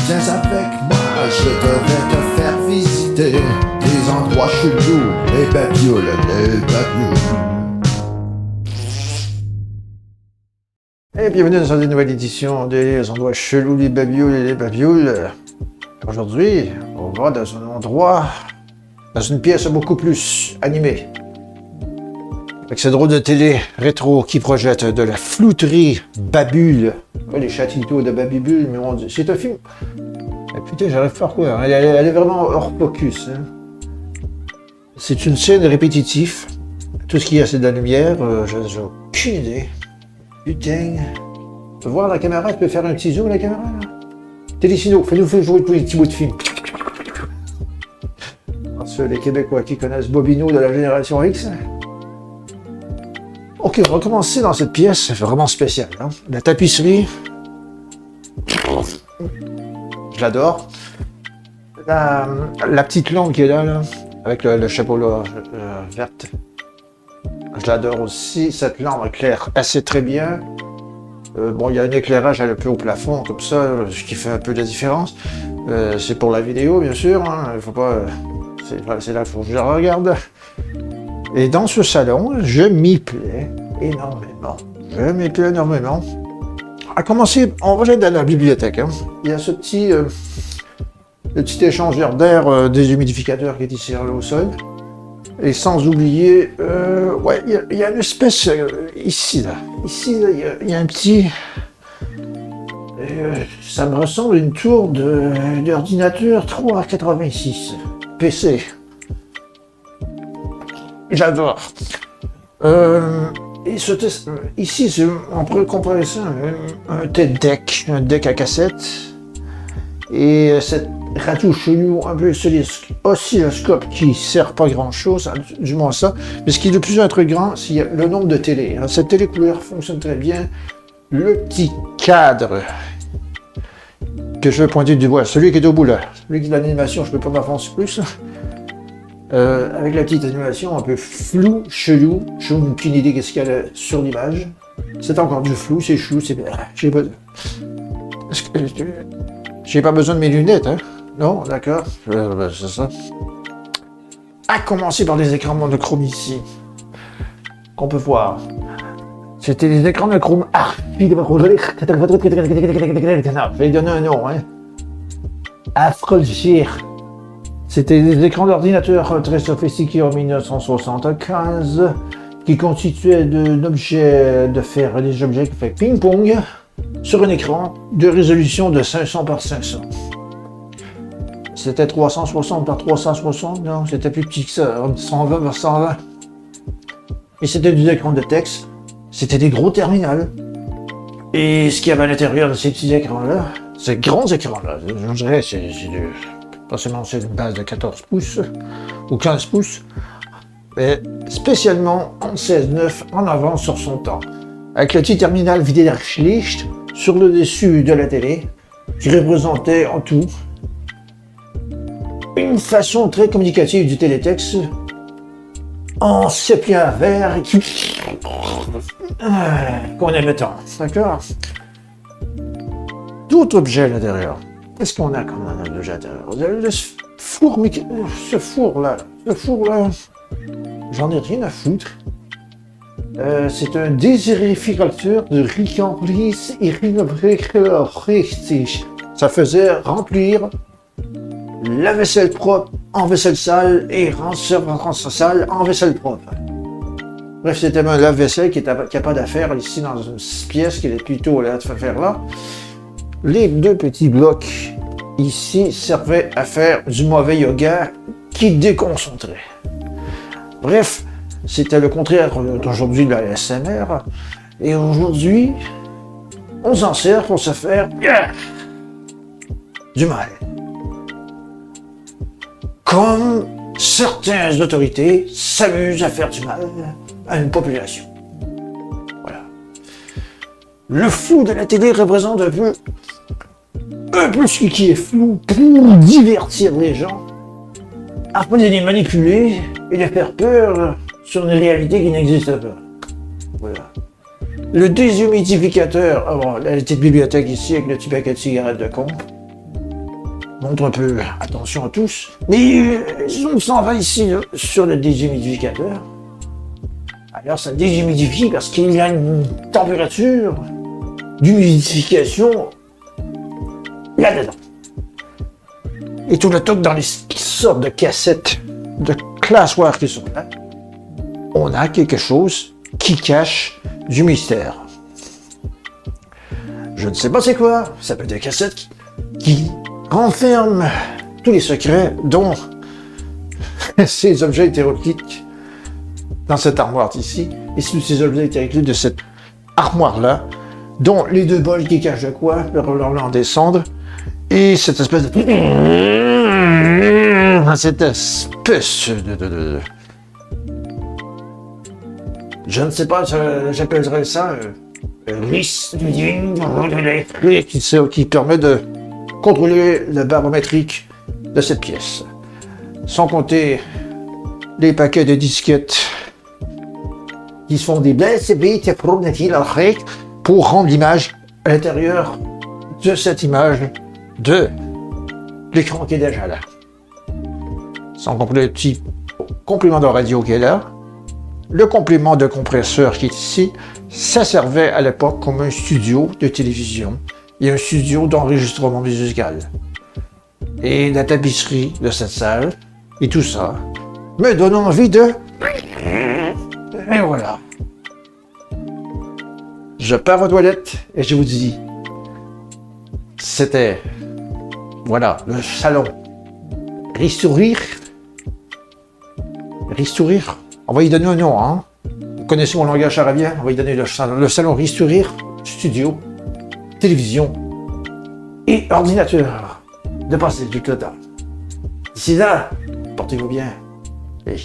Viens avec moi, je devrais te faire visiter des endroits chelous, les babioles, les babioles. Et bienvenue dans une nouvelle édition des endroits chelous, les babioles et les babioles. Aujourd'hui, on va dans un endroit, dans une pièce beaucoup plus animée. Avec ce drôle de télé rétro qui projette de la flouterie babule. Pas les châteaux de Babybule, mais on dit. C'est un film. Et putain, j'arrive pas à quoi. Elle est vraiment hors focus. Hein. C'est une scène répétitive. Tout ce qu'il y a, c'est de la lumière. J'ai aucune idée. Putain. Tu peux voir la caméra? Tu peux faire un petit zoom, la caméra, là? Télécino, fais-nous jouer tous les petits bouts de film. Parce que les Québécois qui connaissent Bobino de la génération X. Ok, on va commencer dans cette pièce, c'est vraiment spécial. Hein? La tapisserie, je l'adore. La petite lampe qui est là, avec le chapeau là, verte, je l'adore aussi. Cette lampe éclaire assez très bien. Bon, il y a un éclairage un peu au plafond, comme ça, ce qui fait un peu de la différence. C'est pour la vidéo, bien sûr. Hein? Il faut pas. C'est là qu'il faut que je la regarde. Et dans ce salon, je m'y plais énormément. Je m'y plais énormément. À commencer, on va aller dans la bibliothèque. Hein. Il y a ce petit, le petit échangeur d'air déshumidificateur qui est ici au sol. Et sans oublier, ouais, il y a une espèce, ici, là. Ici, là, il y a un petit... ça me ressemble à une tour d'ordinateur 386. PC. J'adore. Et ici, on pourrait comparer ça à un deck à cassette. Et cette radio chelou, un peu oscilloscope qui sert pas grand chose, du moins ça. Mais ce qui est le plus intriguant, c'est le nombre de télé. Cette télé couleur fonctionne très bien. Le petit cadre que je vais pointer du doigt, celui qui est au bout là, celui qui est de l'animation, je peux pas m'avancer plus. Avec la petite animation un peu floue, chelou, je n'ai aucune idée qu'est-ce qu'il y a sur l'image. C'est encore du flou, c'est chelou, c'est... J'ai pas besoin de mes lunettes, hein? Non, d'accord, c'est ça. À commencer par les écrans monochrome ici, qu'on peut voir. C'était les écrans monochrome. Je vais donner un nom, hein? Afrogir. C'était des écrans d'ordinateur très sophistiqués en 1975 qui constituaient d'un objet de faire des objets qui fait ping-pong sur un écran de résolution de 500 par 500. C'était 360 par 360, non, c'était plus petit que ça, 120 par 120. Et c'était des écrans de texte, c'était des gros terminals. Et ce qu'il y avait à l'intérieur de ces petits écrans-là, ces grands écrans-là, je dirais, forcément, c'est une base de 14 pouces ou 15 pouces, mais spécialement en 16-9 en avance sur son temps. Avec le petit terminal Widerschlicht sur le dessus de la télé, qui représentait en tout une façon très communicative du télétexte en sépia vert qu'on aimait tant. D'accord? D'autres objets à l'intérieur. Qu'est-ce qu'on a comme un objet à l'intérieur? Ce four-là, j'en ai rien à foutre. C'est un désérificateur de Ricambris et Richtig. Ça faisait remplir la vaisselle propre en vaisselle sale et rincer sale en vaisselle propre. Bref, c'était un lave-vaisselle qui n'a pas d'affaires ici dans une pièce qui est plutôt là de faire là. Les deux petits blocs ici servaient à faire du mauvais yoga qui déconcentrait. Bref, c'était le contraire d'aujourd'hui de la ASMR. Et aujourd'hui, on s'en sert pour se faire du mal. Comme certaines autorités s'amusent à faire du mal à une population. Voilà. Le flou de la télé représente un peu ce qui est flou pour divertir les gens, afin de les manipuler et de faire peur sur une réalité qui n'existe pas. Voilà. Le déshumidificateur, la petite bibliothèque ici avec le petit paquet de cigarettes de con. montre un peu attention à tous. Mais on s'en va ici là, sur le déshumidificateur. Alors ça déshumidifie parce qu'il y a une température d'humidification là-dedans. Et tout le temps dans les sortes de cassettes de classoirs qui sont là, on a quelque chose qui cache du mystère. Je ne sais pas c'est quoi, ça peut être des cassettes qui renferment tous les secrets dont ces objets hétéroclites dans cette armoire ici, et tous ces objets hétéroclites de cette armoire-là, dont les deux bols qui cachent de quoi, leur en descendre, et cette espèce de... Cette espèce de... Je ne sais pas, j'appellerais ça... qui permet de contrôler le barométrique de cette pièce. Sans compter les paquets de disquettes qui se font des pour rendre l'image à l'intérieur de cette image de l'écran qui est déjà là. Sans compter le petit complément de radio qui est là, le complément de compresseur qui est ici, ça servait à l'époque comme un studio de télévision et un studio d'enregistrement musical. Et la tapisserie de cette salle et tout ça me donne envie de... Et voilà. Je pars aux toilettes et je vous dis, c'était, voilà, le salon. Restaurir. On va y donner un nom, hein. Vous connaissez mon langage arabien, on va y donner le salon Restaurir, studio, télévision et ordinateur de passer du total. D'ici là, portez-vous bien. Et